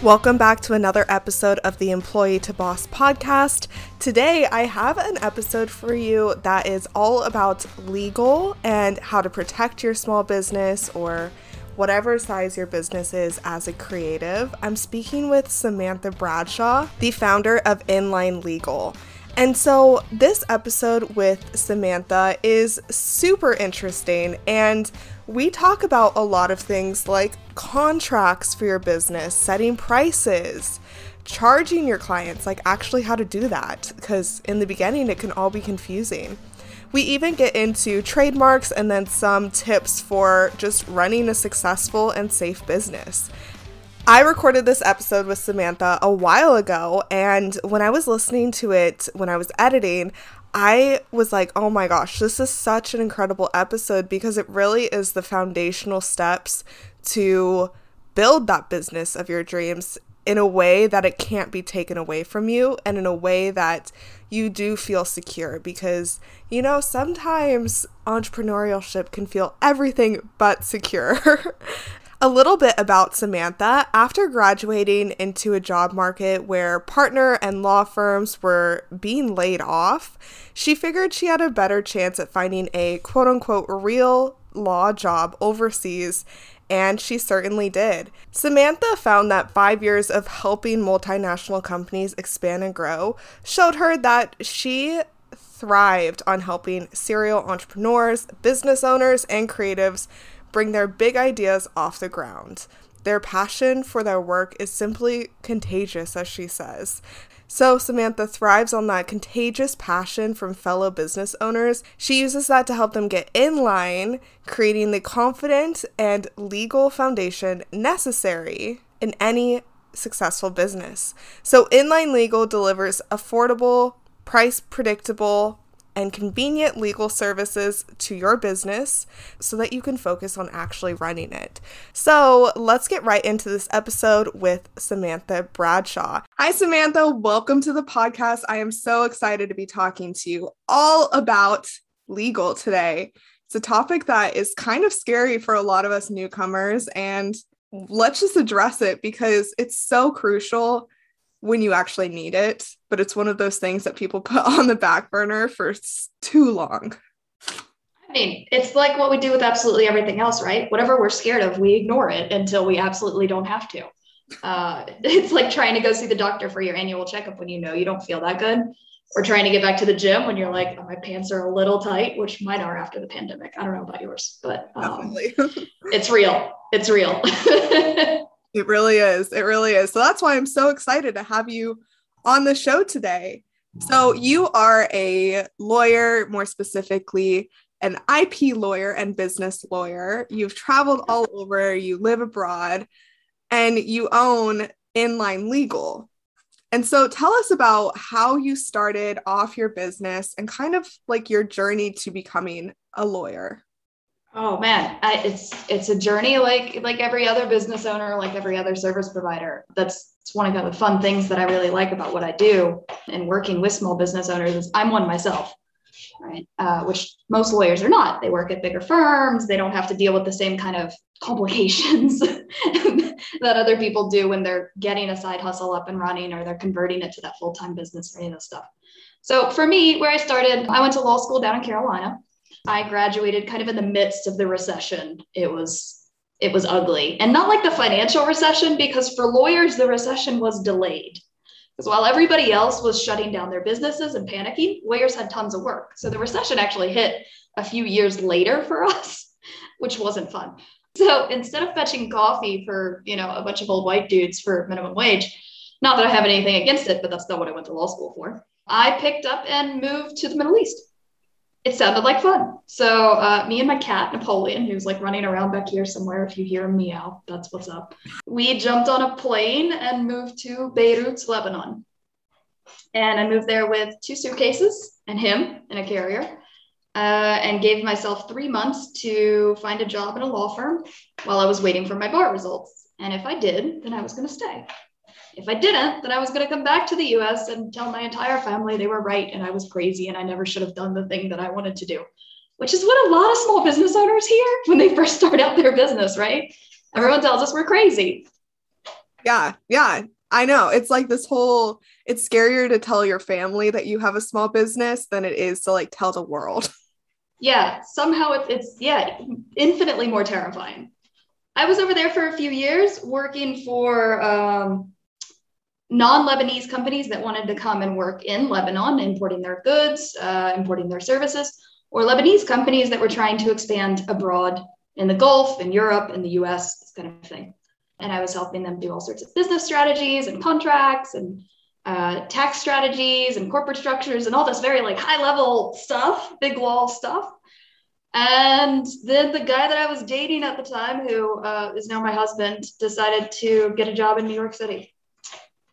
Welcome back to another episode of the Employee to Boss podcast. Today, I have an episode for you that is all about legal and how to protect your small business or whatever size your business is as a creative. I'm speaking with Samantha Bradshaw, the founder of InLine Legal. And so this episode with Samantha is super interesting, and we talk about a lot of things like contracts for your business, setting prices, charging your clients, like actually how to do that, because in the beginning it can all be confusing. We even get into trademarks and then some tips for just running a successful and safe business. I recorded this episode with Samantha a while ago, and when I was listening to it, when I was editing, I was like, oh my gosh, this is such an incredible episode because it really is the foundational steps to build that business of your dreams in a way that it can't be taken away from you and in a way that you do feel secure because, you know, sometimes entrepreneurship can feel everything but secure. A little bit about Samantha. After graduating into a job market where partner and law firms were being laid off, she figured she had a better chance at finding a quote-unquote real law job overseas, and she certainly did. Samantha found that 5 years of helping multinational companies expand and grow showed her that she thrived on helping serial entrepreneurs, business owners, and creatives bring their big ideas off the ground. Their passion for their work is simply contagious, as she says. So Samantha thrives on that contagious passion from fellow business owners. She uses that to help them get in line, creating the confident and legal foundation necessary in any successful business. So InLine Legal delivers affordable, price predictable, and convenient legal services to your business so that you can focus on actually running it. So let's get right into this episode with Samantha Bradshaw. Hi, Samantha. Welcome to the podcast. I am so excited to be talking to you all about legal today. It's a topic that is kind of scary for a lot of us newcomers, and let's just address it because it's so crucial when you actually need it, but it's one of those things that people put on the back burner for too long. I mean, it's like what we do with absolutely everything else, right? Whatever we're scared of, we ignore it until we absolutely don't have to. It's like trying to go see the doctor for your annual checkup when you know you don't feel that good, or trying to get back to the gym when you're like, oh, my pants are a little tight, which mine are after the pandemic. I don't know about yours, but it's real. It's real. It really is. It really is. So that's why I'm so excited to have you on the show today. So you are a lawyer, more specifically, an IP lawyer and business lawyer. You've traveled all over, you live abroad, and you own InLine Legal. And so tell us about how you started off your business and kind of like your journey to becoming a lawyer. Oh man, it's a journey like every other business owner, like every other service provider. It's one of the fun things that I really like about what I do and working with small business owners is I'm one myself, right? Which most lawyers are not. They work at bigger firms. They don't have to deal with the same kind of complications that other people do when they're getting a side hustle up and running or they're converting it to that full-time business or any of that stuff. So for me, where I started, I went to law school down in Carolina. I graduated kind of in the midst of the recession. It was ugly, and not like the financial recession, because for lawyers, the recession was delayed. Because while everybody else was shutting down their businesses and panicking, lawyers had tons of work. So the recession actually hit a few years later for us, which wasn't fun. So instead of fetching coffee for, a bunch of old white dudes for minimum wage, not that I have anything against it, but that's not what I went to law school for. I picked up and moved to the Middle East. It sounded like fun. So me and my cat, Napoleon, who's like running around back here somewhere. If you hear him meow, that's what's up. We jumped on a plane and moved to Beirut, Lebanon. And I moved there with 2 suitcases and him in a carrier and gave myself 3 months to find a job in a law firm while I was waiting for my bar results. And if I did, then I was going to stay. If I didn't, then I was going to come back to the US and tell my entire family they were right and I was crazy and I never should have done the thing that I wanted to do, which is what a lot of small business owners hear when they first start out their business, right? Everyone tells us we're crazy. Yeah. Yeah. I know. It's like this whole, it's scarier to tell your family that you have a small business than it is to like tell the world. Yeah, somehow it's yeah, infinitely more terrifying. I was over there for a few years working for non-Lebanese companies that wanted to come and work in Lebanon, importing their goods, importing their services, or Lebanese companies that were trying to expand abroad in the Gulf, in Europe, in the US, this kind of thing. And I was helping them do all sorts of business strategies and contracts and tax strategies and corporate structures and all this very like high level stuff, big wall stuff. And then the guy that I was dating at the time, who is now my husband, decided to get a job in New York City.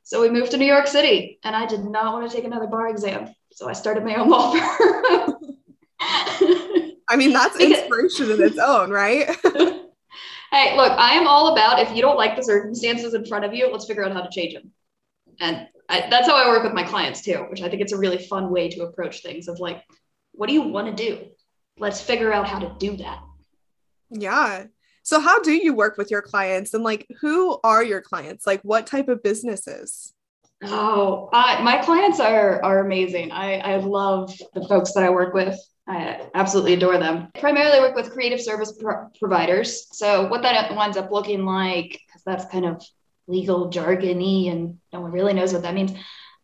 So we moved to New York City, and I did not want to take another bar exam. So I started my own law firm. I mean, that's inspiration in its own, right? Hey, look, I am all about if you don't like the circumstances in front of you, let's figure out how to change them. And that's how I work with my clients too, which I think it's a really fun way to approach things of like, what do you want to do? Let's figure out how to do that. Yeah. So how do you work with your clients, and like, who are your clients? Like, what type of businesses? Oh, my clients are amazing. I love the folks that I work with. I absolutely adore them. I primarily work with creative service providers. So what that winds up looking like, because that's kind of legal jargony and no one really knows what that means.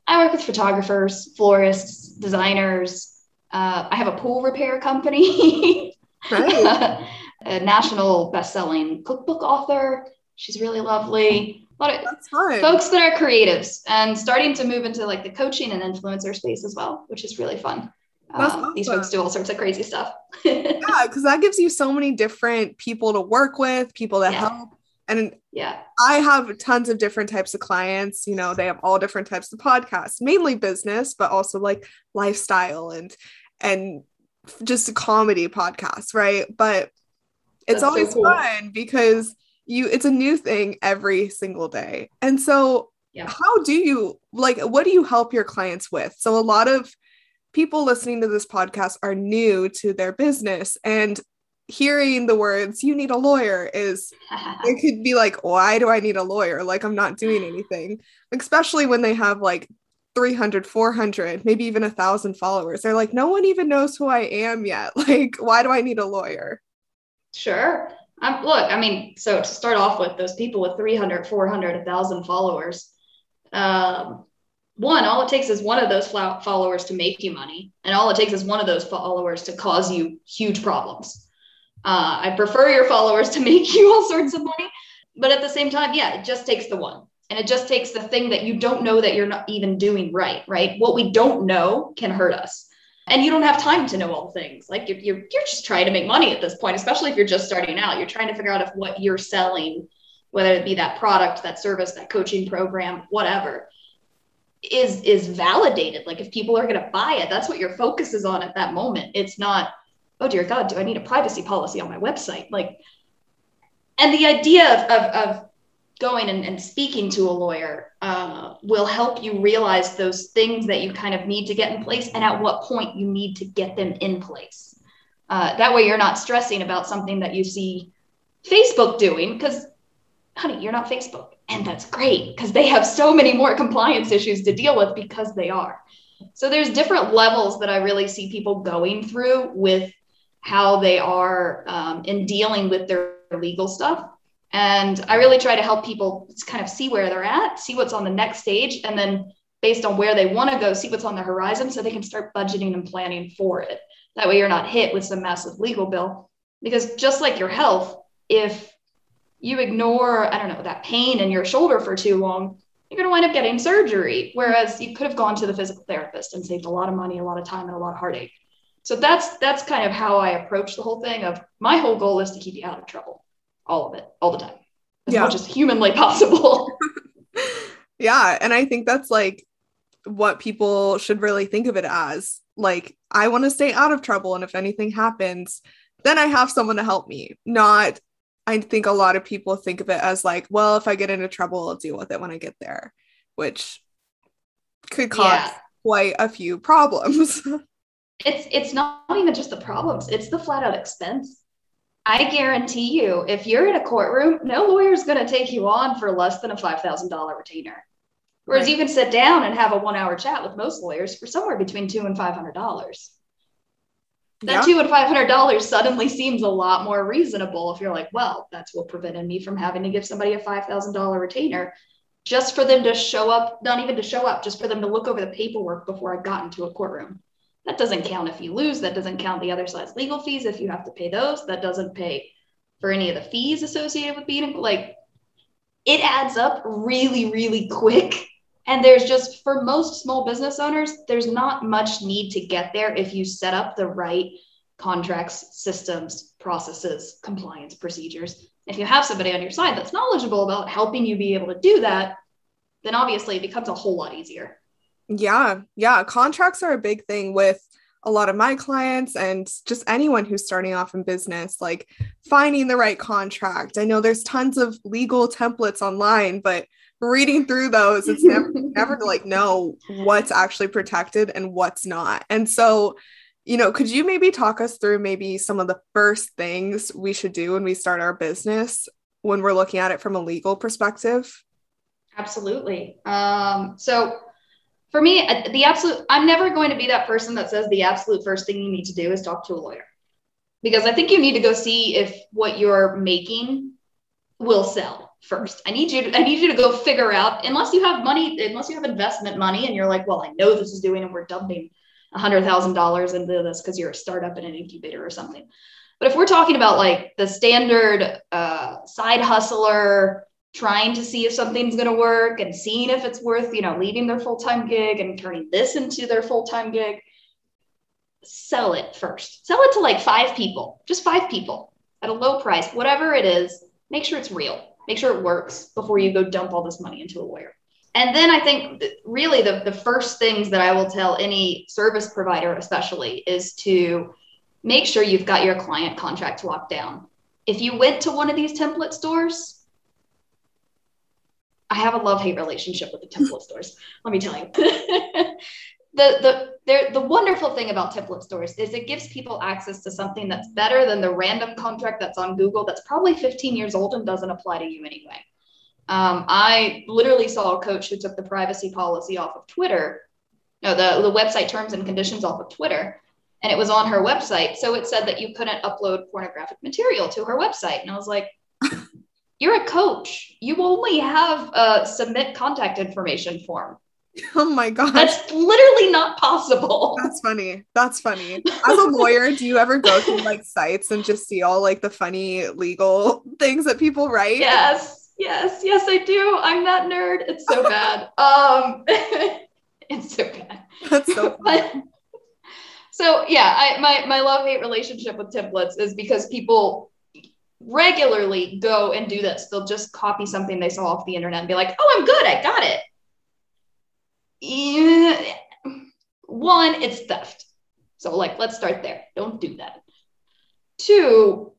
I work with photographers, florists, designers. I have a pool repair company. Right. A national best-selling cookbook author. She's really lovely. A lot of That's fun. folks that are creatives and starting to move into like the coaching and influencer space as well, which is really fun. That's awesome. These folks do all sorts of crazy stuff. Yeah, because that gives you so many different people to work with, people to help. And I have tons of different types of clients. You know, they have all different types of podcasts, mainly business, but also like lifestyle and just a comedy podcasts, right? But it's That's always so cool. fun because it's a new thing every single day. And so how do you like, what do you help your clients with? So a lot of people listening to this podcast are new to their business, and hearing the words "you need a lawyer" is it could be like, why do I need a lawyer? Like, I'm not doing anything. Especially when they have like 300, 400, maybe even 1,000 followers. They're like, no one even knows who I am yet. Like, why do I need a lawyer? Sure. Look, I mean, so to start off with, those people with 300, 400, 1,000 followers, one, all it takes is one of those followers to make you money. And all it takes is one of those followers to cause you huge problems. I prefer your followers to make you all sorts of money. But at the same time, it just takes the one. And it just takes the thing that you don't know that you're not even doing right? What we don't know can hurt us. And you don't have time to know all things. Like you're just trying to make money at this point, especially if you're just starting out. You're trying to figure out if what you're selling, whether it be that product, that service, that coaching program, whatever, is validated. Like if people are going to buy it, that's what your focus is on at that moment. It's not, oh dear God, do I need a privacy policy on my website? Like, and the idea of going and speaking to a lawyer will help you realize those things that you kind of need to get in place and at what point you need to get them in place. That way you're not stressing about something that you see Facebook doing, because honey, you're not Facebook. And that's great because they have so many more compliance issues to deal with because they are. So there's different levels that I really see people going through with how they are in dealing with their legal stuff. And I really try to help people kind of see where they're at, see what's on the next stage, and then based on where they want to go, see what's on the horizon so they can start budgeting and planning for it. That way you're not hit with some massive legal bill. Because just like your health, if you ignore, I don't know, that pain in your shoulder for too long, you're going to wind up getting surgery. Whereas you could have gone to the physical therapist and saved a lot of money, a lot of time, and a lot of heartache. So that's kind of how I approach the whole thing of my whole goal is to keep you out of trouble. All of it, all the time, as much as humanly possible. Yeah. And I think that's like what people should really think of it as. Like, I want to stay out of trouble. And if anything happens, then I have someone to help me. Not, I think a lot of people think of it as like, well, if I get into trouble, I'll deal with it when I get there, which could cause quite a few problems. It's not even just the problems. It's the flat out expense. I guarantee you, if you're in a courtroom, no lawyer is going to take you on for less than a $5,000 retainer. Whereas you can sit down and have a 1-hour chat with most lawyers for somewhere between $200 and $500. That $200 and $500 suddenly seems a lot more reasonable if you're like, well, that's what prevented me from having to give somebody a $5,000 retainer just for them to show up, not even to show up, just for them to look over the paperwork before I got into a courtroom. That doesn't count if you lose. That doesn't count the other side's legal fees if you have to pay those. That doesn't pay for any of the fees associated with being like, it adds up really, really quick. And there's just, for most small business owners, there's not much need to get there if you set up the right contracts, systems, processes, compliance procedures. If you have somebody on your side that's knowledgeable about helping you be able to do that, then obviously it becomes a whole lot easier. Yeah. Contracts are a big thing with a lot of my clients and just anyone who's starting off in business, like finding the right contract. I know there's tons of legal templates online, but reading through those, it's never to like know what's actually protected and what's not. And so, could you maybe talk us through maybe some of the first things we should do when we start our business when we're looking at it from a legal perspective? Absolutely. So for me, I'm never going to be that person that says the absolute first thing you need to do is talk to a lawyer, because I think you need to go see if what you're making will sell first. I need you to go figure out, unless you have investment money and you're like, well, I know this is doing, and we're dumping $100,000 into this because you're a startup in an incubator or something. But if we're talking about like the standard side hustler, trying to see if something's going to work and seeing if it's worth, leaving their full-time gig and turning this into their full-time gig, sell it first. Sell it to like 5 people, just 5 people at a low price, whatever it is. Make sure it's real. Make sure it works before you go dump all this money into a lawyer. And then I think really the first things that I will tell any service provider, especially, is to make sure you've got your client contract locked down. If you went to one of these template stores, I have a love-hate relationship with the template stores. Let me tell you. The wonderful thing about template stores is it gives people access to something that's better than the random contract that's on Google that's probably 15 years old and doesn't apply to you anyway. I literally saw a coach who took the privacy policy off of Twitter, the website terms and conditions off of Twitter, and it was on her website. So it said that you couldn't upload pornographic material to her website. And I was like, you're a coach. You only have a submit contact information form. Oh my gosh. That's literally not possible. That's funny. As a lawyer, do you ever go to like sites and just see all like the funny legal things that people write? Yes, I do. I'm that nerd. It's so bad. It's so bad. That's so funny. So yeah, my love-hate relationship with templates is because people regularly go and do this. They'll just copy something they saw off the internet and be like, oh, I'm good. I got it. One, it's theft. So like, let's start there. Don't do that. 2,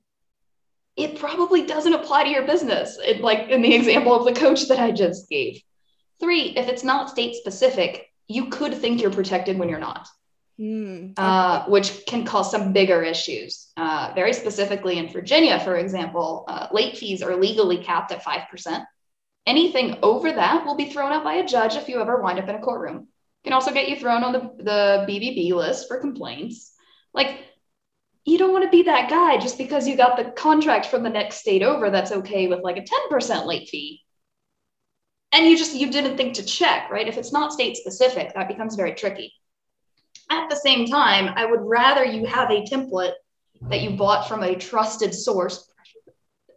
it probably doesn't apply to your business. Like in the example of the coach that I just gave. 3, if it's not state specific, you could think you're protected when you're not. Which can cause some bigger issues. Very specifically in Virginia, for example, late fees are legally capped at 5%. Anything over that will be thrown out by a judge if you ever wind up in a courtroom. It can also get you thrown on the BBB list for complaints. Like, you don't want to be that guy just because you got the contract from the next state over that's okay with like a 10% late fee. And you didn't think to check, right? If it's not state specific, that becomes very tricky. At the same time, I would rather you have a template that you bought from a trusted source.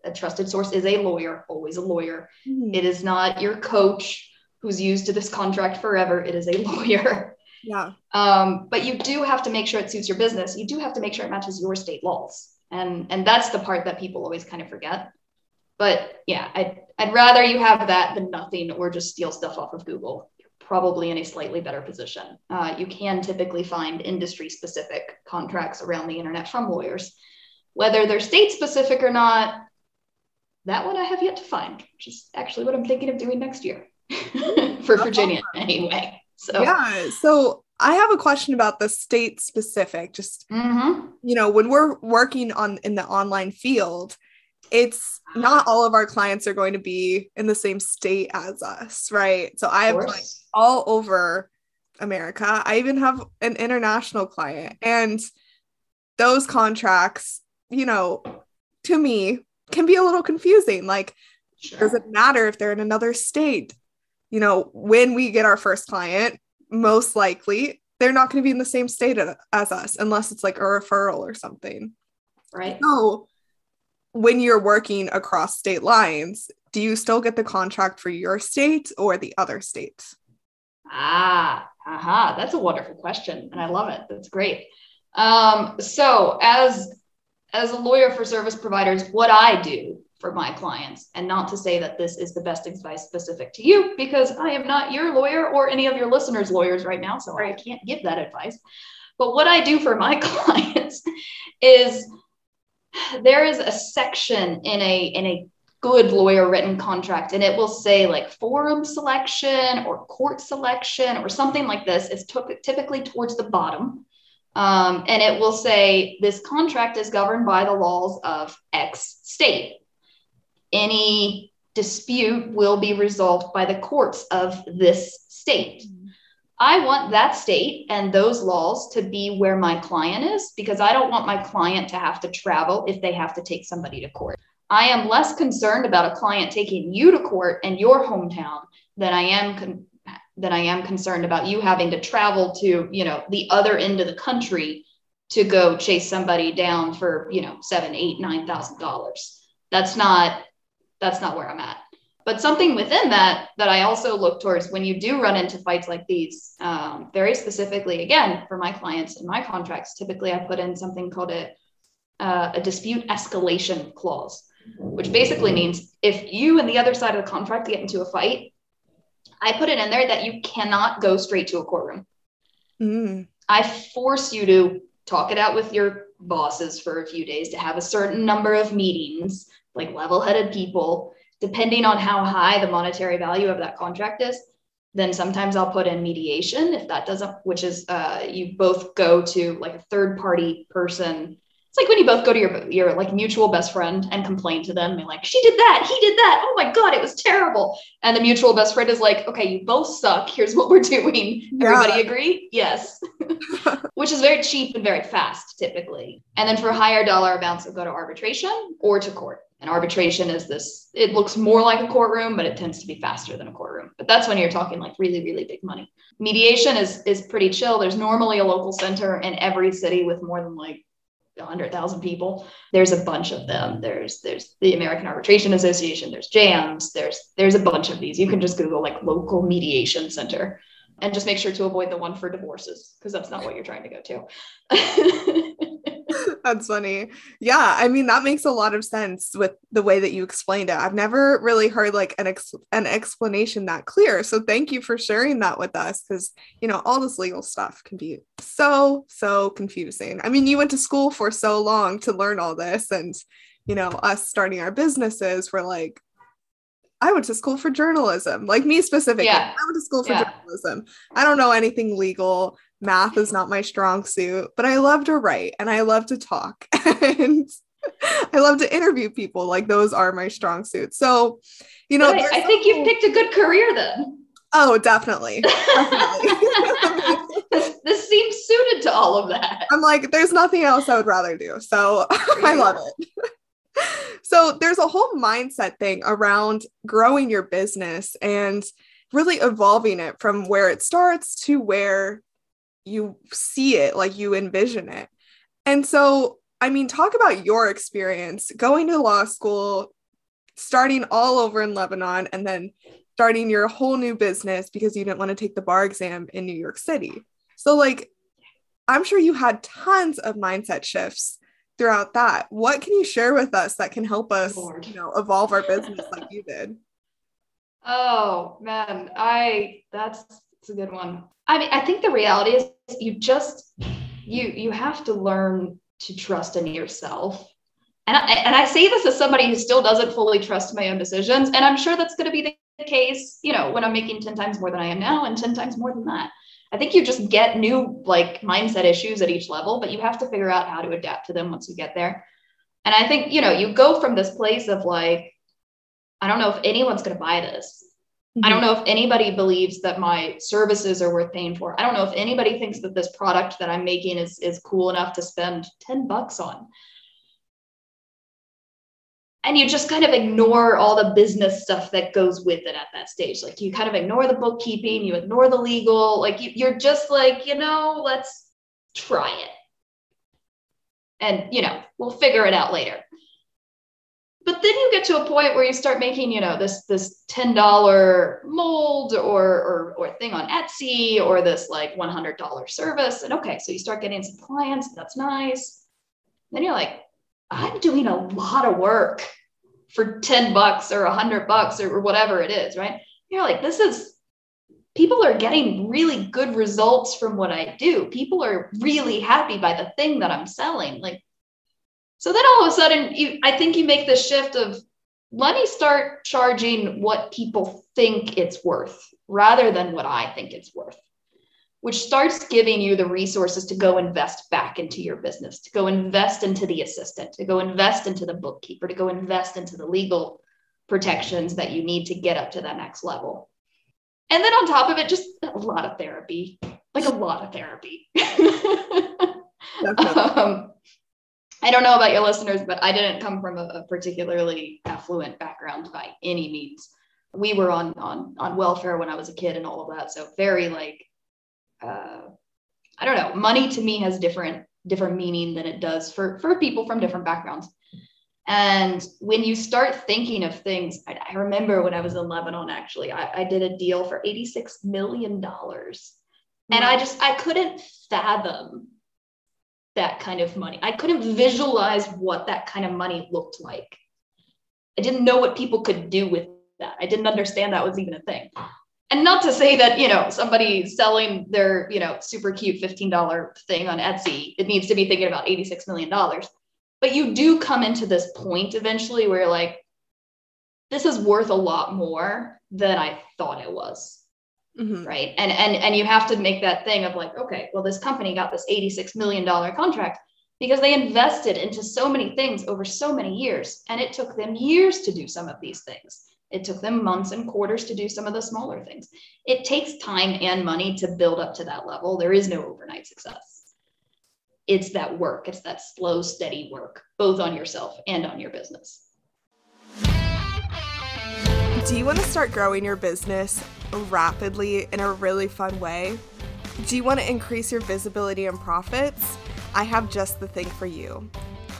A trusted source is a lawyer, always a lawyer. It is not your coach who's used to this contract forever. It is a lawyer. Yeah. But you do have to make sure it suits your business. You do have to make sure it matches your state laws. And that's the part that people always kind of forget. But yeah, I'd rather you have that than nothing, or just steal stuff off of Google. You're probably in a slightly better position. You can typically find industry specific contracts around the internet from lawyers. Whether they're state specific or not, that one I have yet to find, which is actually what I'm thinking of doing next year for Virginia anyway. So yeah. So I have a question about the state specific, just, when we're working in the online field, it's not all of our clients are going to be in the same state as us, right? So I have clients all over America. I even have an international client, and those contracts, to me can be a little confusing. Like, does it matter if they're in another state? When we get our first client, most likely they're not going to be in the same state as us unless it's like a referral or something. Right. So when you're working across state lines, do you still get the contract for your state or the other state? That's a wonderful question. And I love it. That's great. So as a lawyer for service providers, what I do for my clients, and not to say that this is the best advice specific to you, because I am not your lawyer or any of your listeners' lawyers right now, so I can't give that advice. But what I do for my clients is there is a section in a good lawyer written contract, and it will say like forum selection or court selection or something like this. It's typically towards the bottom. And it will say this contract is governed by the laws of X state. Any dispute will be resolved by the courts of this state. I want that state and those laws to be where my client is, because I don't want my client to have to travel if they have to take somebody to court. I am less concerned about a client taking you to court in your hometown than I am concerned about you having to travel to, the other end of the country to go chase somebody down for, $7,000, $8,000, $9,000. That's not where I'm at. But something within that I also look towards when you do run into fights like these, very specifically, again, for my clients and my contracts, typically I put in something called a dispute escalation clause, which basically means if you and the other side of the contract get into a fight, I put it in there that you cannot go straight to a courtroom. I force you to talk it out with your bosses for a few days, to have a certain number of meetings, like level-headed people, depending on how high the monetary value of that contract is. Then sometimes I'll put in mediation if that doesn't, which is you both go to like a third-party person. It's like when you both go to your like mutual best friend and complain to them, and like, she did that, he did that, oh my God, it was terrible. And the mutual best friend is like, okay, you both suck, here's what we're doing. Everybody agree? Yes. Which is very cheap and very fast typically. And then for higher dollar amounts, it'll go to arbitration or to court. And arbitration is this, it looks more like a courtroom, but it tends to be faster than a courtroom. But that's when you're talking like really, really big money. Mediation is pretty chill. There's normally a local center in every city with more than like 100,000 people. There's a bunch of them. There's the American Arbitration Association. There's JAMS. There's a bunch of these. You can just Google like local mediation center and just make sure to avoid the one for divorces, because that's not what you're trying to go to. That's funny. Yeah, I mean, that makes a lot of sense with the way that you explained it. I've never really heard like an explanation that clear. So thank you for sharing that with us, because, all this legal stuff can be so confusing. I mean, you went to school for so long to learn all this, and, us starting our businesses, we're like, I went to school for journalism, like me specifically. Yeah. I went to school for journalism. I don't know anything legal. Math is not my strong suit, but I love to write and I love to talk and I love to interview people. Like those are my strong suits. So, I think you've picked a good career then. Oh, definitely. This seems suited to all of that. I'm like, there's nothing else I would rather do. So I love it. So there's a whole mindset thing around growing your business and really evolving it from where it starts to where you see it, like you envision it. And so, I mean, talk about your experience going to law school, starting all over in Lebanon, and then starting your whole new business because you didn't want to take the bar exam in New York City. So like, I'm sure you had tons of mindset shifts throughout that. What can you share with us that can help us, evolve our business like you did? Oh man, that's a good one. I mean, I think the reality is you have to learn to trust in yourself. And I say this as somebody who still doesn't fully trust my own decisions. And I'm sure that's going to be the case, when I'm making 10 times more than I am now and 10 times more than that. I think you just get new like mindset issues at each level, but you have to figure out how to adapt to them once you get there. And I think, you know, you go from this place of like, I don't know if anyone's going to buy this. I don't know if anybody believes that my services are worth paying for. I don't know if anybody thinks that this product that I'm making is cool enough to spend $10 on. And you just kind of ignore all the business stuff that goes with it at that stage. Like you kind of ignore the bookkeeping, you ignore the legal, like you're just like, you know, let's try it. And, you know, we'll figure it out later. But then you get to a point where you start making, you know, this $10 mold or thing on Etsy, or this like $100 service. And okay, so you start getting some clients. That's nice. Then you're like, I'm doing a lot of work for $10 or $100 or whatever it is, right? You're like, people are getting really good results from what I do. People are really happy by the thing that I'm selling. Like, so then all of a sudden, I think you make this shift of, let me start charging what people think it's worth rather than what I think it's worth, which starts giving you the resources to go invest back into your business, to go invest into the assistant, to go invest into the bookkeeper, to go invest into the legal protections that you need to get up to that next level. And then on top of it, just a lot of therapy, like a lot of therapy. I don't know about your listeners, but I didn't come from a particularly affluent background by any means. We were on welfare when I was a kid and all of that. So very like, I don't know, money to me has different meaning than it does for people from different backgrounds. And when you start thinking of things, I remember when I was in Lebanon, actually, I did a deal for $86 million. And I couldn't fathom that kind of money. I couldn't visualize what that kind of money looked like. I didn't know what people could do with that. I didn't understand that was even a thing. And not to say that, you know, somebody selling their, you know, super cute $15 thing on Etsy, it needs to be thinking about $86 million. But you do come into this point eventually where you're like, this is worth a lot more than I thought it was. Right. And you have to make that thing of like, okay, well, this company got this $86 million contract because they invested into so many things over so many years. And it took them years to do some of these things. It took them months and quarters to do some of the smaller things. It takes time and money to build up to that level. There is no overnight success. It's that work. It's that slow, steady work, both on yourself and on your business. Do you want to start growing your business rapidly in a really fun way? Do you want to increase your visibility and profits? I have just the thing for you.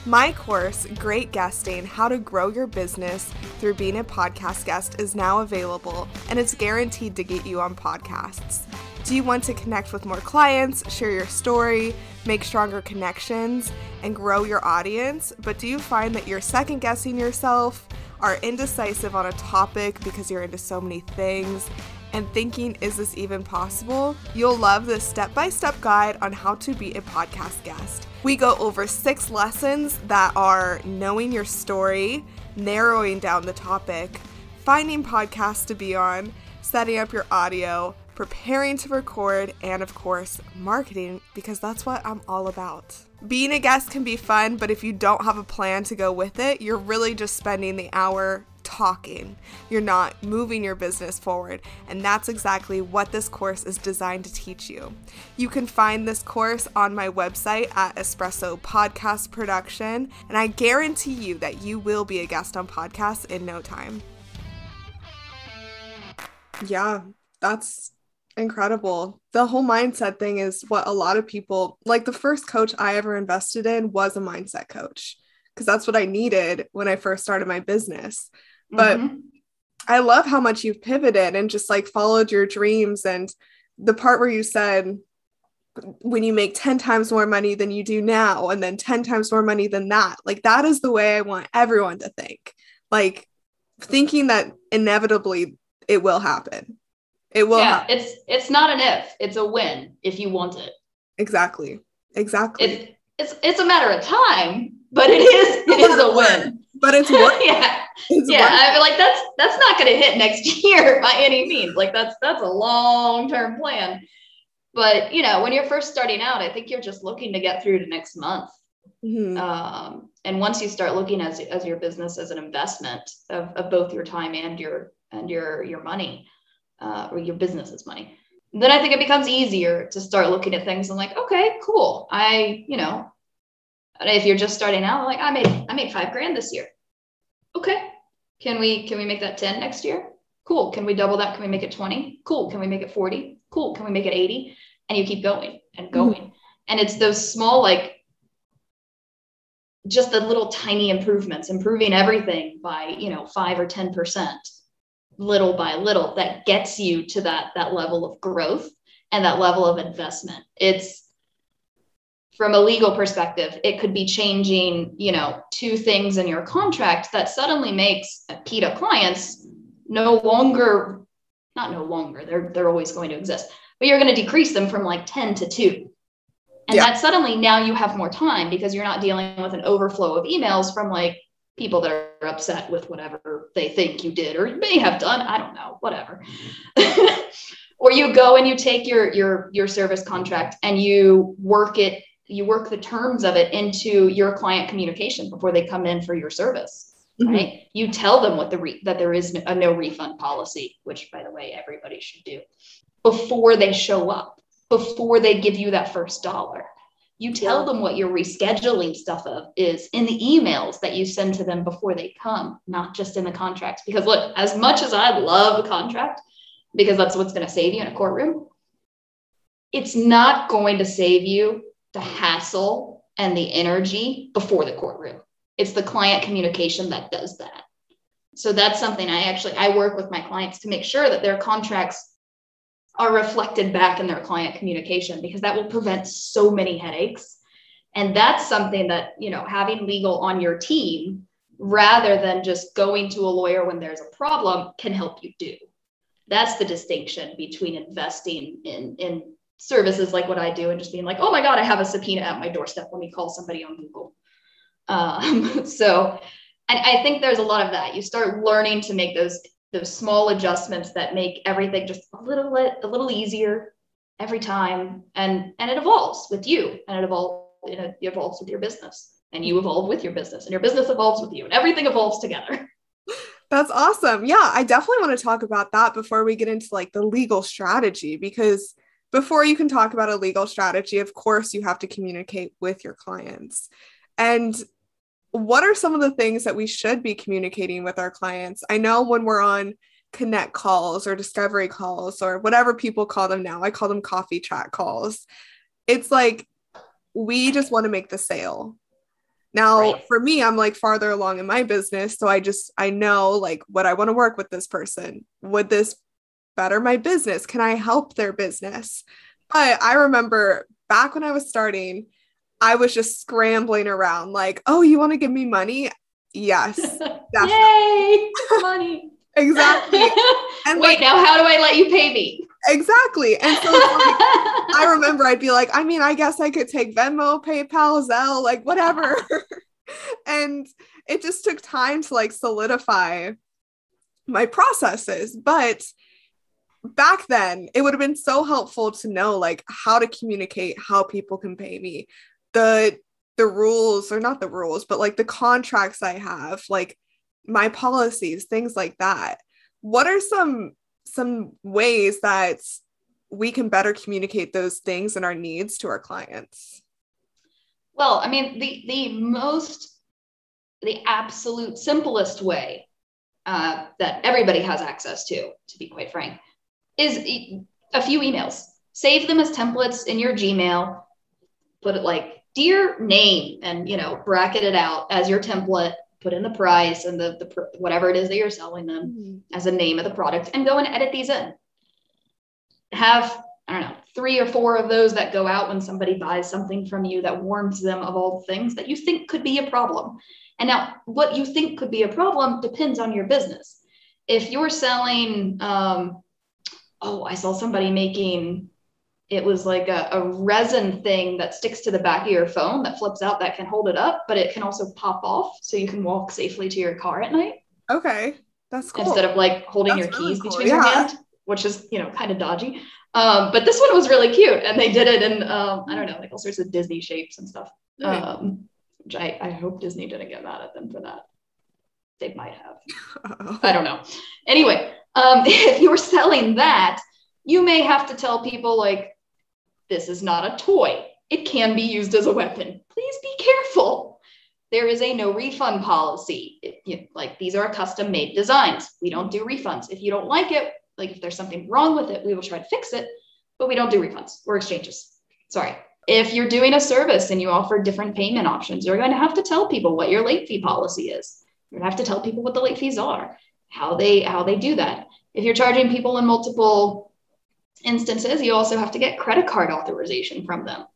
My course, Great Guesting: How to Grow Your Business Through Being a Podcast Guest, is now available, and it's guaranteed to get you on podcasts. Do you want to connect with more clients, share your story, make stronger connections, and grow your audience? But do you find that you're second guessing yourself, are indecisive on a topic because you're into so many things, and thinking, is this even possible? You'll love this step-by-step guide on how to be a podcast guest. We go over 6 lessons that are knowing your story, narrowing down the topic, finding podcasts to be on, setting up your audio, preparing to record, and of course, marketing, because that's what I'm all about. Being a guest can be fun, but if you don't have a plan to go with it, you're really just spending the hour talking. You're not moving your business forward, and that's exactly what this course is designed to teach you. You can find this course on my website at Espresso Podcast Production, and I guarantee you that you will be a guest on podcasts in no time. Yeah, that's incredible. The whole mindset thing is what a lot of people, like the first coach I ever invested in was a mindset coach, because that's what I needed when I first started my business. But I love how much you've pivoted and just like followed your dreams. And the part where you said, when you make 10 times more money than you do now, and then 10 times more money than that, like that is the way I want everyone to think, like thinking that inevitably it will happen. It will happen. It's not an if, it's a when if you want it. Exactly. It's a matter of time, but it is a win. But it's work. I mean, like that's not going to hit next year by any means. Like that's a long-term plan. But, when you're first starting out, I think you're just looking to get through to next month. Mm-hmm. And once you start looking as your business as an investment of both your time and your money, or your business's money, then I think it becomes easier to start looking at things and like, okay, cool. If you're just starting out, like I made $5,000 this year. Okay. Can we make that 10 next year? Cool. Can we double that? Can we make it 20? Cool. Can we make it 40? Cool. Can we make it 80? And you keep going and going. Mm-hmm. And it's those small, like, just the little tiny improvements, improving everything by, 5 or 10%, little by little, that gets you to that level of growth and that level of investment. It's, from a legal perspective, it could be changing, 2 things in your contract that suddenly makes PETA clients not no longer, they're always going to exist, but you're going to decrease them from like 10 to 2. And that suddenly now you have more time because you're not dealing with an overflow of emails from like people that are upset with whatever they think you did or may have done. I don't know, whatever. Or you go and you take your service contract and you work the terms of it into your client communication before they come in for your service, right? Mm-hmm. You tell them that there is a no refund policy, which, by the way, everybody should do before they show up. Before they give you that first dollar, you tell them what your rescheduling stuff is in the emails that you send to them before they come, not just in the contracts. Because look, as much as I love a contract, because that's what's going to save you in a courtroom, it's not going to save you the hassle and the energy before the courtroom. It's the client communication that does that. So that's something I work with my clients to make sure that their contracts are reflected back in their client communication, because that will prevent so many headaches. And that's something that, having legal on your team rather than just going to a lawyer when there's a problem can help you do. That's the distinction between investing in services like what I do and just being like, oh my God, I have a subpoena at my doorstep. Let me call somebody on Google. So I think there's a lot of that. You start learning to make those small adjustments that make everything just a little easier every time. And it evolves with you, and it evolves with your business, and you evolve with your business, and your business evolves with you, and everything evolves together. That's awesome. Yeah, I definitely want to talk about that before we get into like the legal strategy, because before you can talk about a legal strategy, of course, you have to communicate with your clients. And what are some of the things that we should be communicating with our clients? I know when we're on connect calls or discovery calls or whatever people call them now, I call them coffee chat calls. It's like, we just want to make the sale. Now, right. For me, I'm like farther along in my business. So I know like, would I want to work with this person? Would this better my business? Can I help their business? But I remember back when I was starting, I was just scrambling around like, oh, you want to give me money? Yes. Yay, money. Exactly. And wait, now how do I let you pay me? Exactly. And so I remember I'd be like, I guess I could take Venmo, PayPal, Zelle, like whatever. And it just took time to like solidify my processes. But back then, it would have been so helpful to know like how to communicate, how people can pay me. The rules, or not the rules, but like the contracts I have, like my policies, things like that. What are some ways that we can better communicate those things and our needs to our clients? Well, the absolute simplest way that everybody has access to be quite frank, is a few emails. Save them as templates in your Gmail. Put it like dear name and, bracket it out as your template, put in the price and the whatever it is that you're selling them as a name of the product, and go and edit these in. Have, 3 or 4 of those that go out when somebody buys something from you that warns them of all the things that you think could be a problem. And now what you think could be a problem depends on your business. If you're selling, I saw somebody making, it was like a resin thing that sticks to the back of your phone that flips out, that can hold it up, but it can also pop off so you can walk safely to your car at night. Okay. That's cool. Instead of like holding your keys between your hands. which is, kind of dodgy. But this one was really cute, and they did it in, I don't know, like all sorts of Disney shapes and stuff. Which I hope Disney didn't get mad at them for that. They might have. I don't know. Anyway, if you were selling that, you may have to tell people like, this is not a toy. It can be used as a weapon. Please be careful. There is a no refund policy. These are custom made designs. We don't do refunds. If you don't like it, like if there's something wrong with it, we will try to fix it, but we don't do refunds or exchanges. Sorry. If you're doing a service and you offer different payment options, you're going to have to tell people what your late fee policy is. You're going to have to tell people what the late fees are, how they do that. If you're charging people in multiple instances, you also have to get credit card authorization from them,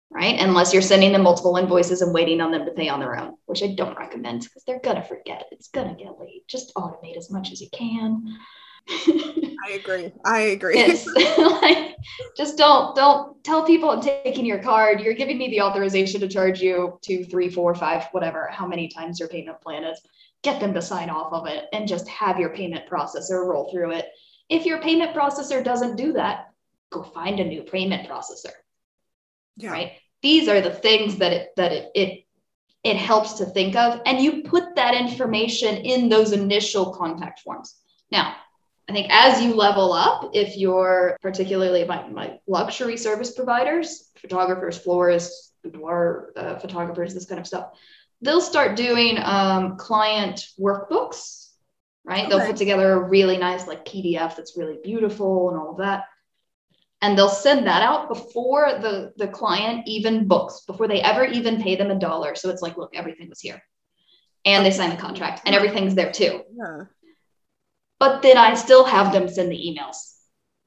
right? Unless you're sending them multiple invoices and waiting on them to pay on their own, which I don't recommend because they're going to forget. It's going to get late. Just automate as much as you can. I agree. It's like, just don't tell people I'm taking your card. You're giving me the authorization to charge you 2, 3, 4, 5, whatever, how many times your payment plan is. Get them to sign off of it and just have your payment processor roll through it. If your payment processor doesn't do that, go find a new payment processor. Yeah. Right? These are the things that it helps to think of, and you put that information in those initial contact forms. Now, I think as you level up, if you're particularly my luxury service providers, photographers, florists, boudoir photographers, this kind of stuff, they'll start doing client workbooks, right? Okay. They'll put together a really nice like PDF that's really beautiful and all of that. And they'll send that out before the client even books, before they ever even pay them $1. So it's like, look, everything was here. And they sign the contract and everything's there too. Yeah. But then I still have them send the emails.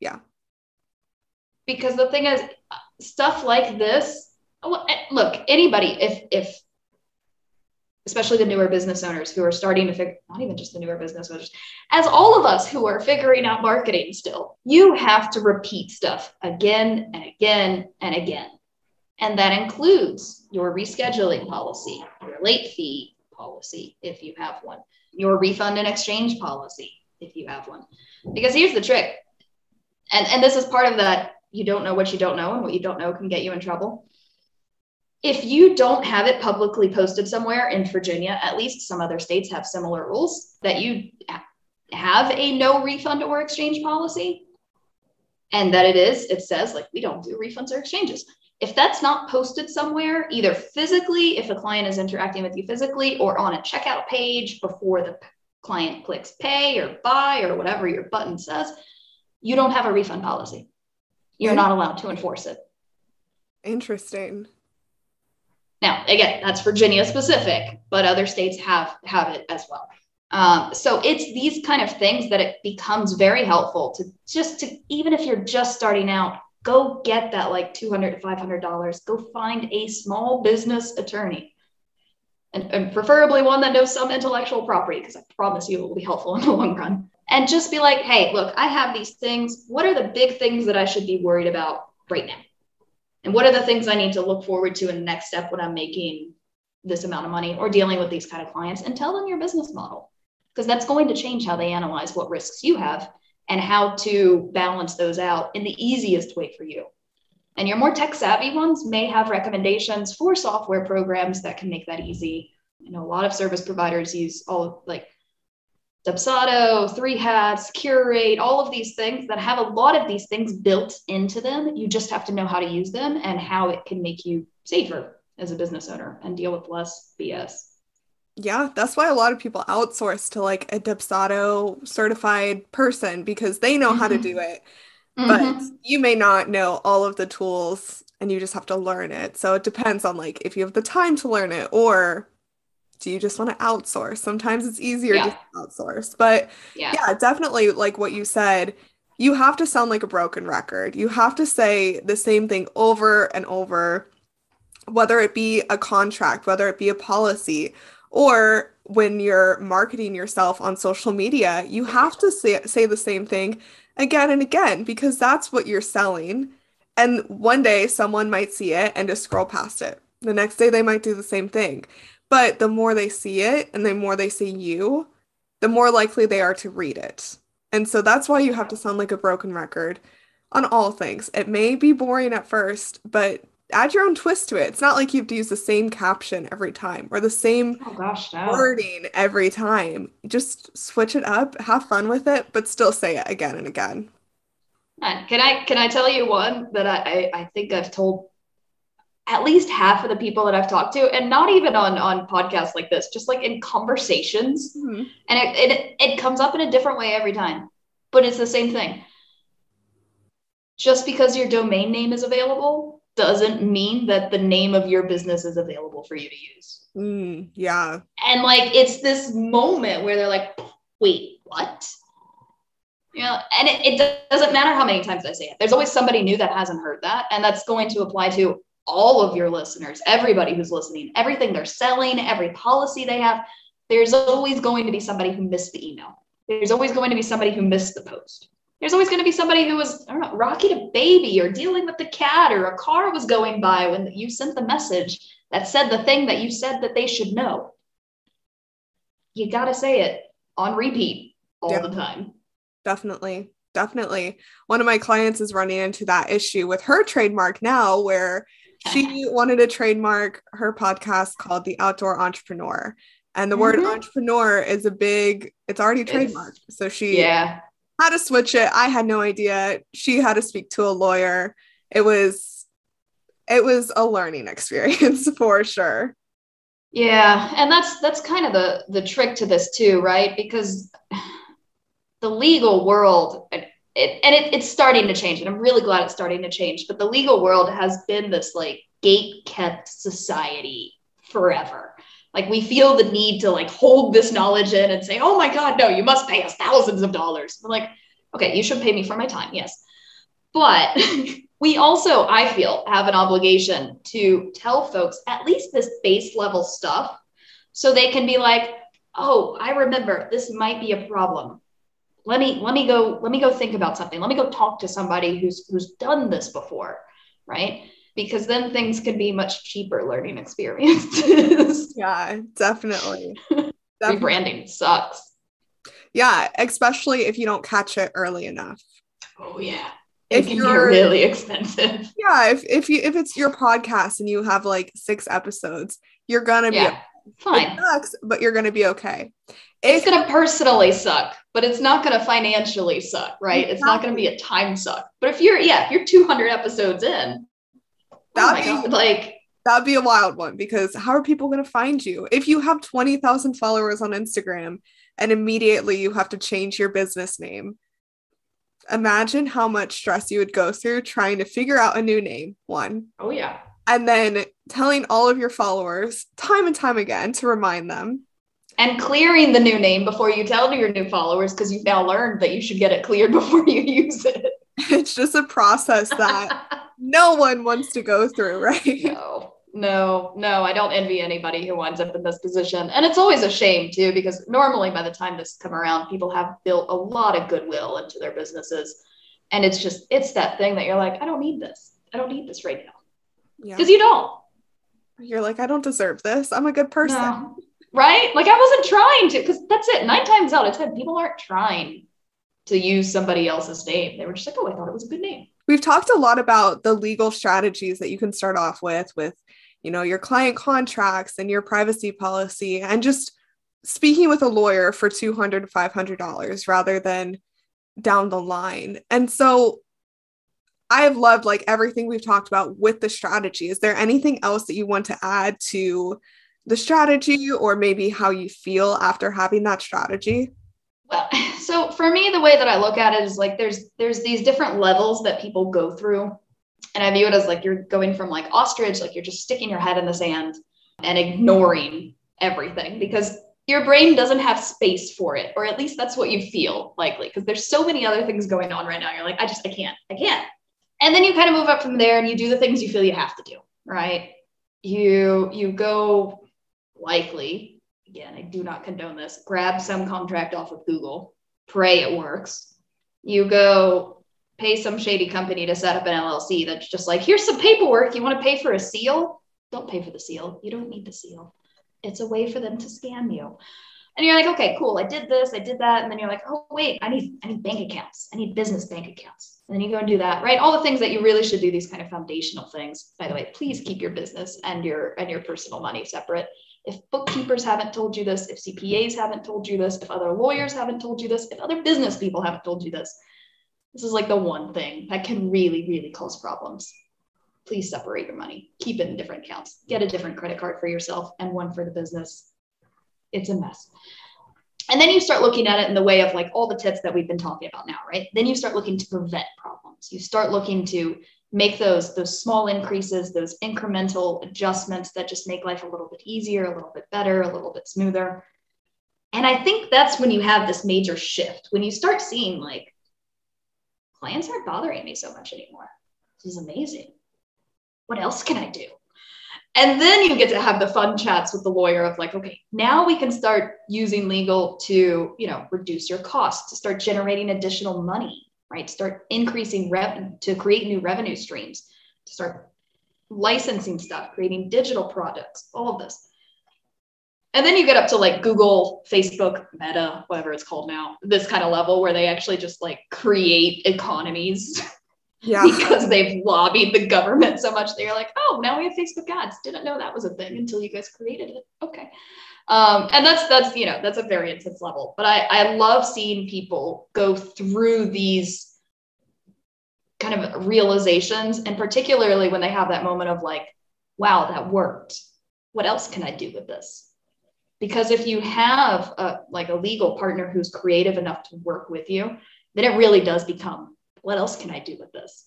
Yeah. Because the thing is, stuff like this, look, anybody, if especially the newer business owners who are starting to figure, not even just the newer business owners, as all of us who are figuring out marketing still, you have to repeat stuff again and again and again. And that includes your rescheduling policy, your late fee policy, if you have one, your refund and exchange policy, if you have one. Because here's the trick. And this is part of that, you don't know what you don't know, and what you don't know can get you in trouble. If you don't have it publicly posted somewhere in Virginia, at least some other states have similar rules, that you have a no refund or exchange policy, and that it says like, we don't do refunds or exchanges. If that's not posted somewhere, either physically, if a client is interacting with you physically, or on a checkout page before the client clicks pay or buy or whatever your button says, you don't have a refund policy. You're not allowed to enforce it. Interesting. Now, again, that's Virginia specific, but other states have it as well. So it's these kind of things that it becomes very helpful to even if you're just starting out, go get that like $200 to $500. Go find a small business attorney, and preferably one that knows some intellectual property, because I promise you it will be helpful in the long run. And just be like, hey, look, I have these things. What are the big things that I should be worried about right now? And what are the things I need to look forward to in the next step when I'm making this amount of money or dealing with these kind of clients? And tell them your business model, because that's going to change how they analyze what risks you have and how to balance those out in the easiest way for you. And your more tech savvy ones may have recommendations for software programs that can make that easy. I know a lot of service providers use all like Dubsado, 3 Hats, Curate, all of these things that have a lot of these things built into them. You just have to know how to use them and how it can make you safer as a business owner and deal with less BS. Yeah, that's why a lot of people outsource to like a Dubsado certified person, because they know how to do it. But you may not know all of the tools and you just have to learn it. So it depends on like if you have the time to learn it, or do you just want to outsource? Sometimes it's easier to outsource. But yeah, definitely like what you said, you have to sound like a broken record. You have to say the same thing over and over, whether it be a contract, whether it be a policy, or when you're marketing yourself on social media, you have to say the same thing again and again, because that's what you're selling. And one day someone might see it and just scroll past it. The next day they might do the same thing. But the more they see it and the more they see you, the more likely they are to read it. And so that's why you have to sound like a broken record on all things. It may be boring at first, but add your own twist to it. It's not like you have to use the same caption every time or the same Oh gosh, no. wording every time. Just switch it up, have fun with it, but still say it again and again. Can I tell you one that I think I've told at least half of the people that I've talked to, and not even on podcasts like this, just like in conversations. Mhm. And it comes up in a different way every time, but it's the same thing. Just because your domain name is available doesn't mean that the name of your business is available for you to use. Yeah. And like, it's this moment where they're like, wait, what? You know, and it doesn't matter how many times I say it. There's always somebody new that hasn't heard that. And that's going to apply to all of your listeners, everybody who's listening, everything they're selling, every policy they have. There's always going to be somebody who missed the email. There's always going to be somebody who missed the post. There's always going to be somebody who was, I don't know, rocking a baby or dealing with the cat, or a car was going by when you sent the message that said the thing that you said that they should know. You got to say it on repeat all the time. Definitely. Definitely. One of my clients is running into that issue with her trademark now, where she wanted to trademark her podcast called The Outdoor Entrepreneur. And the word entrepreneur is it's already trademarked. So she had to switch it. I had no idea. She had to speak to a lawyer. It was a learning experience for sure. Yeah. And that's kind of the trick to this too, right? Because the legal world, it's starting to change, and I'm really glad it's starting to change, but the legal world has been this like gate-kept society forever. Like, we feel the need to like hold this knowledge in and say, oh my God, no, you must pay us thousands of dollars. We're like, okay, you should pay me for my time. Yes. But we also, I feel, have an obligation to tell folks at least this base level stuff, so they can be like, oh, I remember this might be a problem. Let me go think about something. Let me go talk to somebody who's done this before, right? Because then things can be much cheaper learning experiences. Yeah, definitely. Rebranding sucks. Yeah, especially if you don't catch it early enough. Oh yeah. It can get really expensive. Yeah, if it's your podcast and you have like 6 episodes, you're gonna be fine. It sucks, but you're gonna be okay. It's gonna personally suck, but it's not gonna financially suck, right? Exactly. It's not gonna be a time suck. But if you're 200 episodes in, that'd be a wild one, because how are people gonna find you if you have 20,000 followers on Instagram and immediately you have to change your business name? Imagine how much stress you would go through trying to figure out a new name, one. Oh yeah. And then telling all of your followers time and time again to remind them. And clearing the new name before you tell your new followers, because you've now learned that you should get it cleared before you use it. It's just a process that no one wants to go through, right? No, I don't envy anybody who winds up in this position. And it's always a shame too, because normally by the time this come around, people have built a lot of goodwill into their businesses. And it's that thing that you're like, I don't need this. I don't need this right now. Because you don't. You're like, I don't deserve this. I'm a good person. No. Right? Like, I wasn't trying to, because that's it. 9 times out of 10, people aren't trying to use somebody else's name. They were just like, oh, I thought it was a good name. We've talked a lot about the legal strategies that you can start off with, your client contracts and your privacy policy, and just speaking with a lawyer for $200 to $500 rather than down the line. And so I have loved like everything we've talked about with the strategy. Is there anything else that you want to add to the strategy, or maybe how you feel after having that strategy? Well, so for me, the way that I look at it is like, there's these different levels that people go through. And I view it as like, you're going from like ostrich, like you're just sticking your head in the sand and ignoring everything, because your brain doesn't have space for it, or at least that's what you feel likely, because there's so many other things going on right now. You're like, I can't. And then you kind of move up from there and you do the things you feel you have to do, right? You go likely, again, I do not condone this, grab some contract off of Google, pray it works. You go pay some shady company to set up an LLC that's just like, here's some paperwork. You want to pay for a seal? Don't pay for the seal. You don't need the seal. It's a way for them to scam you. And you're like, okay, cool. I did this, I did that. And then you're like, oh, wait, I need bank accounts. I need business bank accounts. And then you go and do that, right? All the things that you really should do, these kind of foundational things. By the way, please keep your business and your personal money separate. If bookkeepers haven't told you this, if CPAs haven't told you this, if other lawyers haven't told you this, if other business people haven't told you this, this is like the one thing that can really, really cause problems. Please separate your money. Keep it in different accounts. Get a different credit card for yourself and one for the business. It's a mess. And then you start looking at it in the way of like all the tips that we've been talking about now, right? Then you start looking to prevent problems. You start looking to make those small increases, those incremental adjustments that just make life a little bit easier, a little bit better, a little bit smoother. And I think that's when you have this major shift, when you start seeing like, clients aren't bothering me so much anymore. This is amazing. What else can I do? And then you get to have the fun chats with the lawyer of like, okay, now we can start using legal to, reduce your costs, to start generating additional money, right? Start increasing revenue, to create new revenue streams, to start licensing stuff, creating digital products, all of this. And then you get up to like Google, Facebook, Meta, whatever it's called now, this kind of level where they actually just like create economies. Yeah. Because they've lobbied the government so much that you're like, oh, now we have Facebook ads. Didn't know that was a thing until you guys created it. Okay. And that's a very intense level. But I love seeing people go through these kind of realizations, and particularly when they have that moment of like, wow, that worked. What else can I do with this? Because if you have a legal partner who's creative enough to work with you, then it really does become, what else can I do with this?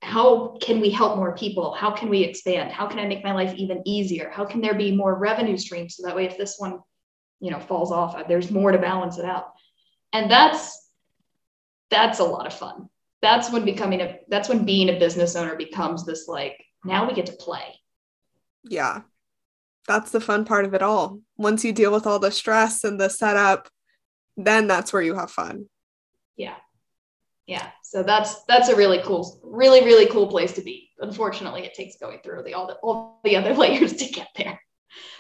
How can we help more people? How can we expand? How can I make my life even easier? How can there be more revenue streams? So that way, if this one, falls off, there's more to balance it out. And that's a lot of fun. That's when being a business owner becomes this like, now we get to play. Yeah. That's the fun part of it all. Once you deal with all the stress and the setup, then that's where you have fun. Yeah. Yeah. So that's a really cool, really, really cool place to be. Unfortunately, it takes going through all the other layers to get there.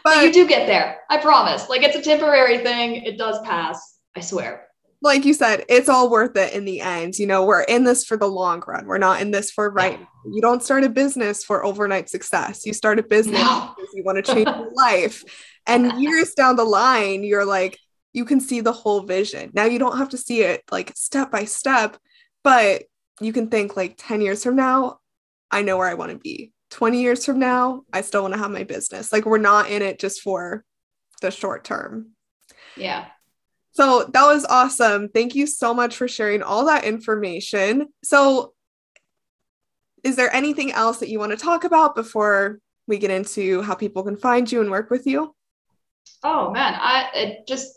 But you do get there. I promise. Like, it's a temporary thing. It does pass. I swear. Like you said, it's all worth it in the end. We're in this for the long run. We're not in this for right. Yeah. You don't start a business for overnight success. You start a business because you want to change your life. And years down the line, you're like, you can see the whole vision. Now you don't have to see it like step by step, but you can think like 10 years from now, I know where I want to be. 20 years from now, I still want to have my business. Like, we're not in it just for the short term. Yeah. So that was awesome. Thank you so much for sharing all that information. So is there anything else that you want to talk about before we get into how people can find you and work with you? Oh man, I just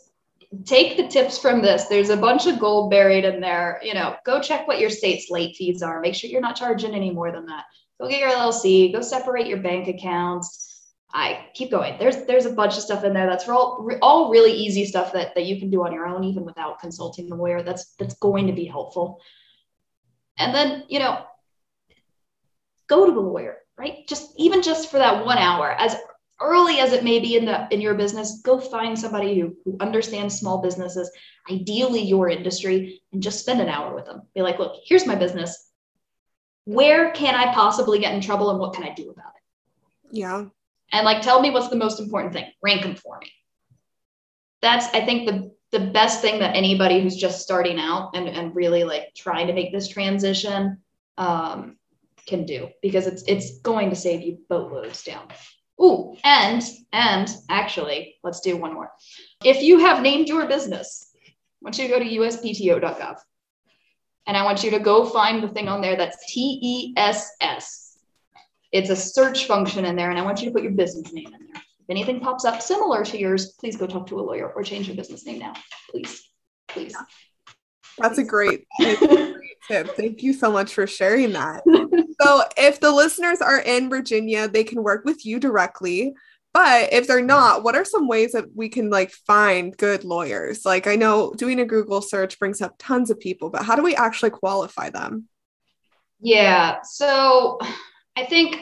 take the tips from this. There's a bunch of gold buried in there. Go check what your state's late fees are. Make sure you're not charging any more than that. Go get your LLC, go separate your bank accounts. I keep going. There's a bunch of stuff in there that's all really easy stuff that you can do on your own, even without consulting the lawyer. That's going to be helpful. And then, go to the lawyer, right? Just for that 1 hour, as early as it may be in your business, go find somebody who understands small businesses, ideally your industry, and just spend an hour with them. Be like, look, here's my business. Where can I possibly get in trouble, and what can I do about it? Yeah. And tell me what's the most important thing. Rank them for me. That's, I think, the best thing that anybody who's just starting out and really trying to make this transition can do, because it's going to save you boatloads down. Ooh, and actually, let's do one more. If you have named your business, I want you to go to uspto.gov. And I want you to go find the thing on there that's TESS. It's a search function in there, and I want you to put your business name in there. If anything pops up similar to yours, please go talk to a lawyer or change your business name now. Please. That's a great tip. Thank you so much for sharing that. So if the listeners are in Virginia, they can work with you directly. But if they're not, what are some ways that we can find good lawyers? I know doing a Google search brings up tons of people, but how do we actually qualify them? Yeah. So I think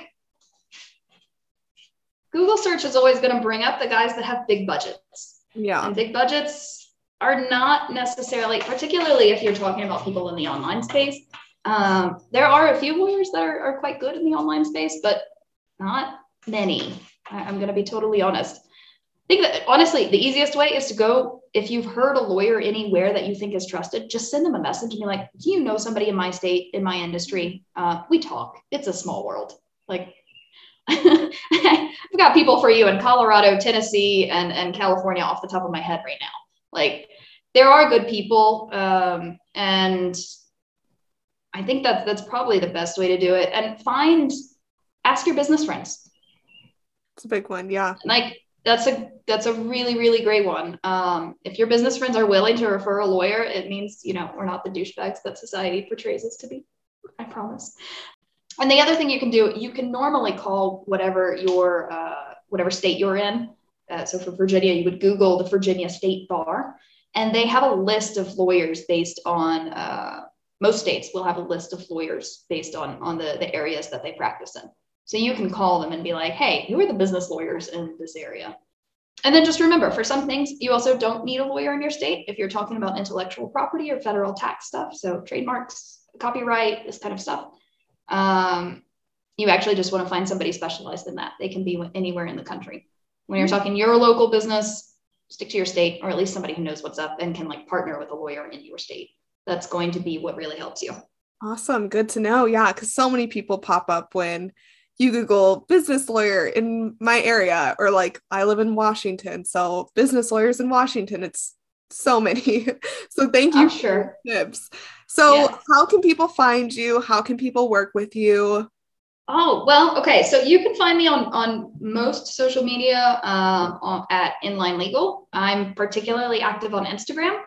Google search is always going to bring up the guys that have big budgets. Yeah. And big budgets are not necessarily, particularly if you're talking about people in the online space. There are a few lawyers that are quite good in the online space, but not many. I'm going to be totally honest. I think that honestly, the easiest way is to go, if you've heard a lawyer anywhere that you think is trusted, just send them a message and be like, do you know somebody in my state, in my industry? We talk. It's a small world. Like, I've got people for you in Colorado, Tennessee, and California off the top of my head right now. Like, there are good people. And I think that's probably the best way to do it. And ask your business friends. It's a big one. Yeah. Like, that's a really, really great one. If your business friends are willing to refer a lawyer, it means, we're not the douchebags that society portrays us to be. I promise. And the other thing you can do, you can normally call whatever state you're in. So for Virginia, you would Google the Virginia State Bar, and they have a list of lawyers based on, most states will have a list of lawyers based on the areas that they practice in. So you can call them and be like, hey, who are the business lawyers in this area? And then just remember, for some things, you also don't need a lawyer in your state if you're talking about intellectual property or federal tax stuff. So trademarks, copyright, this kind of stuff. You actually just want to find somebody specialized in that. They can be anywhere in the country. When you're talking your local business, stick to your state, or at least somebody who knows what's up and can partner with a lawyer in your state. That's going to be what really helps you. Awesome. Good to know. Yeah. Because so many people pop up when you Google business lawyer in my area, or like I live in Washington. So business lawyers in Washington, it's so many. So thank you for your tips. So How can people find you? How can people work with you? Oh, well, okay. So you can find me on most social media at InLine Legal. I'm particularly active on Instagram,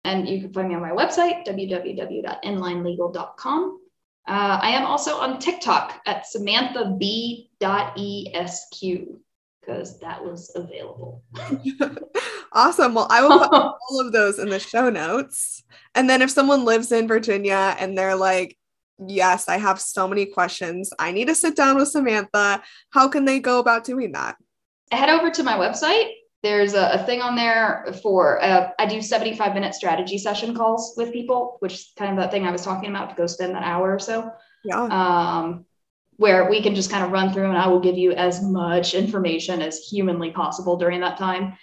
and you can find me on my website, www.inlinelegal.com. I am also on TikTok at Samantha B.ESQ, because that was available. Awesome. Well, I will put all of those in the show notes. And then if someone lives in Virginia and they're like, yes, I have so many questions, I need to sit down with Samantha, how can they go about doing that? Head over to my website. There's a thing on there for, I do 75-minute strategy session calls with people, which is kind of that thing I was talking about, to go spend that hour or so. Yeah. Where we can just kind of run through, and I will give you as much information as humanly possible during that time.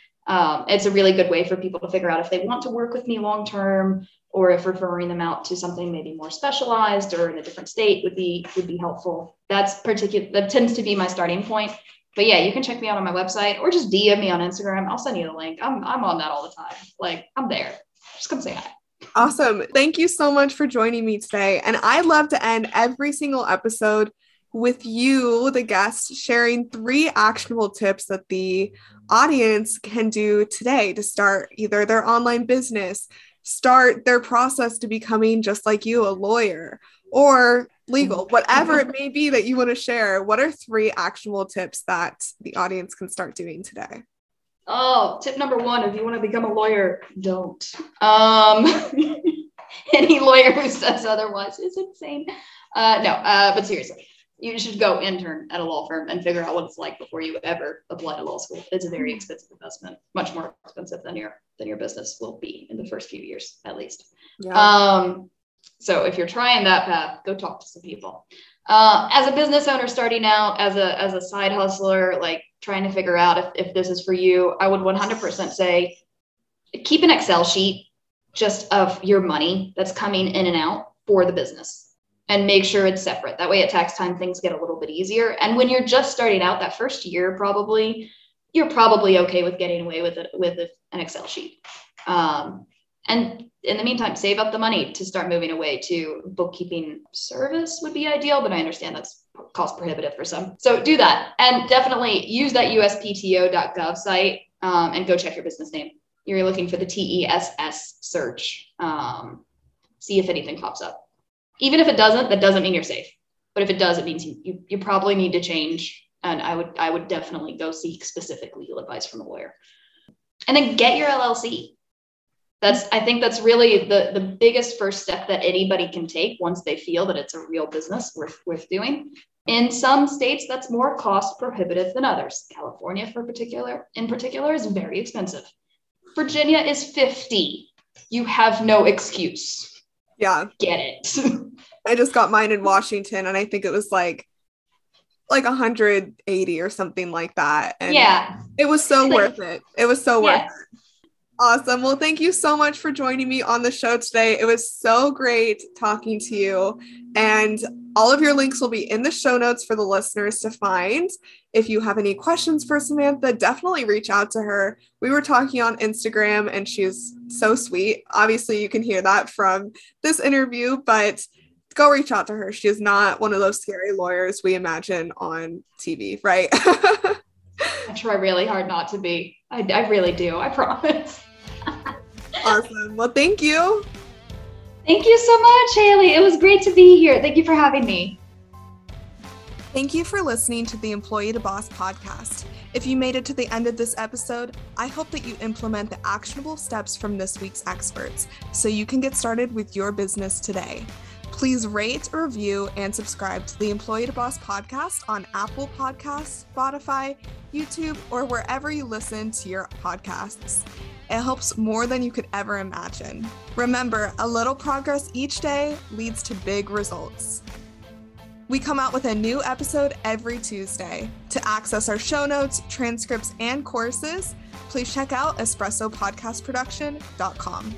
It's a really good way for people to figure out if they want to work with me long-term, or if referring them out to something maybe more specialized or in a different state would be helpful. That tends to be my starting point. But yeah, you can check me out on my website, or just DM me on Instagram. I'll send you the link. I'm on that all the time. Like, I'm there. Just come say hi. Awesome. Thank you so much for joining me today. And I'd love to end every single episode with you, the guest, sharing 3 actionable tips that the audience can do today to start either their online business, start their process to becoming just like you, a lawyer, or legal, whatever it may be that you want to share. What are 3 actionable tips that the audience can start doing today? Oh, tip number 1, if you want to become a lawyer, don't. Any lawyer who says otherwise is insane. But seriously, you should go intern at a law firm and figure out what it's like before you ever apply to law school. It's a very expensive investment, much more expensive than your business will be in the first few years, at least. Yeah. So if you're trying that path, go talk to some people. As a business owner starting out, as a side hustler, like trying to figure out if this is for you, I would 100% say keep an Excel sheet just of your money that's coming in and out for the business, and make sure it's separate. That way at tax time, things get a little bit easier. And when you're just starting out that first year, you're probably okay with getting away with an Excel sheet. And in the meantime, save up the money to start moving away to bookkeeping service would be ideal, but I understand that's cost prohibitive for some. So do that, and definitely use that uspto.gov site and go check your business name. You're looking for the TESS search. See if anything pops up. Even if it doesn't, that doesn't mean you're safe. But if it does, it means you probably need to change. And I would definitely go seek specific legal advice from a lawyer. And then get your LLC. I think that's really the biggest first step that anybody can take once they feel that it's a real business worth doing. In some states, that's more cost prohibitive than others. California, in particular, is very expensive. Virginia is 50. You have no excuse. Yeah. Get it. I just got mine in Washington, and I think it was like 180 or something like that. And yeah. It was so worth it. It was so worth it. Awesome. Well, thank you so much for joining me on the show today. It was so great talking to you. And all of your links will be in the show notes for the listeners to find. If you have any questions for Samantha, definitely reach out to her. We were talking on Instagram and she's so sweet. Obviously, you can hear that from this interview, but go reach out to her. She is not one of those scary lawyers we imagine on TV, right? I try really hard not to be. I really do. I promise. Awesome. Well, thank you. Thank you so much, Haley. It was great to be here. Thank you for having me. Thank you for listening to the Employee to Boss podcast. If you made it to the end of this episode, I hope that you implement the actionable steps from this week's experts so you can get started with your business today. Please rate, review, and subscribe to the Employee to Boss podcast on Apple Podcasts, Spotify, YouTube, or wherever you listen to your podcasts. It helps more than you could ever imagine. Remember, a little progress each day leads to big results. We come out with a new episode every Tuesday. To access our show notes, transcripts, and courses, please check out espressopodcastproduction.com.